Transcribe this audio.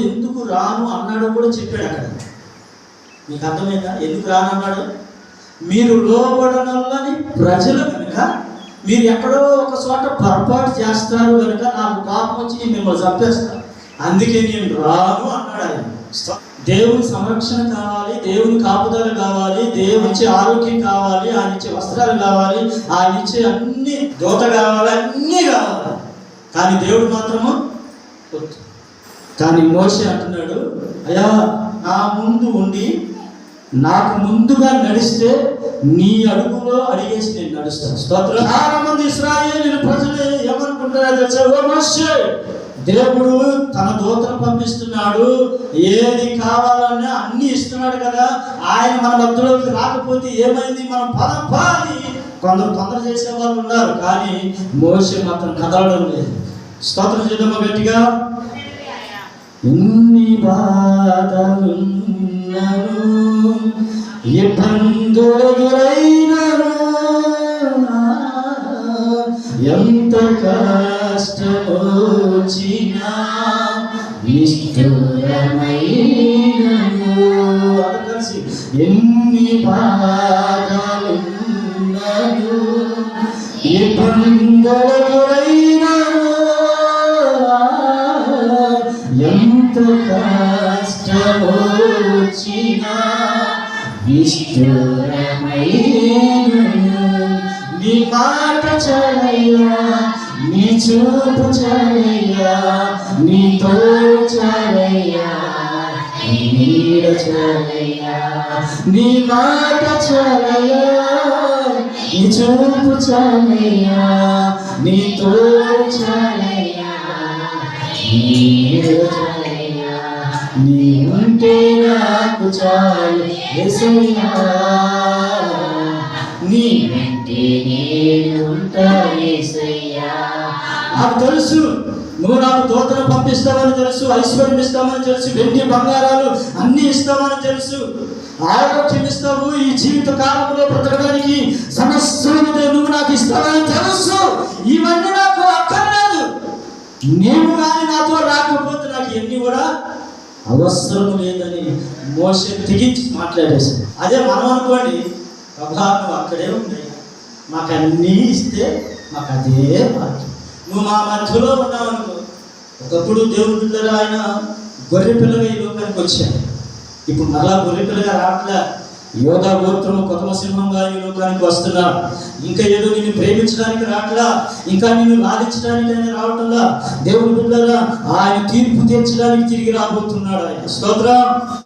ఎందుకు రాను అన్నాడో కూడా చెప్పాడు అక్కడ. మీకు అర్థమైందా? ఎందుకు రాను అన్నాడు? మీరు లోబడనల్లని ప్రజలు కనుక, మీరు ఎక్కడో ఒక చోట పొరపాటు చేస్తారు కనుక నాకు కోపం వచ్చి మిమ్మల్ని చంపేస్తారు, అందుకే నేను రాను అన్నాడు ఆయన. దేవుని సంరక్షణ కావాలి, దేవుని కాపుదల కావాలి, దేవుని ఇచ్చే ఆరోగ్యం కావాలి, ఆయన ఇచ్చే వస్త్రాలు కావాలి, ఆయన ఇచ్చే అన్ని దోత కావాలి, అన్నీ కావాలి. కానీ దేవుడు మాత్రము వద్దు. కానీ మోషే అంటున్నాడు, అయ్యా నా ముందు ఉండి నాకు ముందుగా నడిస్తే నీ అడుగులో అడిగేసి నేను నడుస్తాను. స్తోత్రం. చాలా మంది ఇశ్రాయేలు ప్రజలు ఏమనుకుంటారో తెలుసా? ఓ మోషే, దేవుడు తన దూతను పంపిస్తున్నాడు, ఏది కావాలన్నా అన్ని ఇస్తున్నాడు కదా, ఆయన మన మధ్యలోకి రాకపోతే ఏమైంది, మనం పదపాలి. కొందరు తొందర చేసే వాళ్ళు ఉన్నారు, కానీ మోషే మాత్రం కదలడం లేదు. స్తోత్రం చేద్దామా గట్టిగా. ఎన్ని బాధలున్నను, ఇబ్బందులైనను, ఎంత కష్టమొచ్చినా నిష్ఠురమైనను. కలిసి ఎన్ని బాధలున్నను, ఇబ్బందులైనను, ఎంత కష్టమొచ్చినా నిష్ఠురమైనను. నీ మాట చాలయ్యా, నీ చూపు చాలయ్యా, నీ తోడు చాలయ్యా, నీ నీడ చాలయ్యా. నీ మాట చాలయ్యా, నీ చూపు చాలయ్యా, నీ తోడు చాలయ్యా, నీ నీడ చాలయ్యా. నీ ఉంటే నాకు చాలు యేసయ్యా, నీ వెంటే నేను ఉంటా యేసయ్యా. నాకు తెలుసు నువ్వు నాకు దూతను పంపిస్తావని తెలుసు, ఐశ్వర్యం ఇస్తామని తెలుసు, వెండి బంగారాలు అన్ని ఇస్తామని తెలుసు, ఆరోగ్యం ఇస్తావు, ఈ జీవిత కాలంలో బ్రతకడానికి సమస్యలు నువ్వు నాకు ఇస్తావని తెలుసు. ఇవన్నీ నాకు అక్కర్లేదు, నీవు కానీ నాతో రాకపోతే నాకు ఎన్ని కూడా అవసరం లేదని మోషే తెగించి మాట్లాడేశాడు. అదే మనం అనుకోండి, ప్రభా నువ్వు అక్కడే ఉన్నాయి, మాకు అన్నీ ఇస్తే మాకు అదే భాగ్యం, నువ్వు మా మధ్యలో ఉన్నావు అనుకో. ఒకప్పుడు దేవుని బిడ్డలు ఆయన గొర్రె పిల్లగా ఈ లోకానికి వచ్చాడు, ఇప్పుడు మరలా గొర్రె పిల్లగా రావట్లే, యోధా గోత్రము కొత్త సింహంగా ఈ లోకానికి వస్తున్నారు. ఇంకా ఏదో నిన్ను ప్రేమించడానికి రావట్లా, ఇంకా నిన్ను లాలించడానికి ఆయన రావట్లా. దేవుని బిడ్డలారా ఆయన తీర్పు తీర్చడానికి తిరిగి రాబోతున్నాడు ఆయన. స్తోత్రం.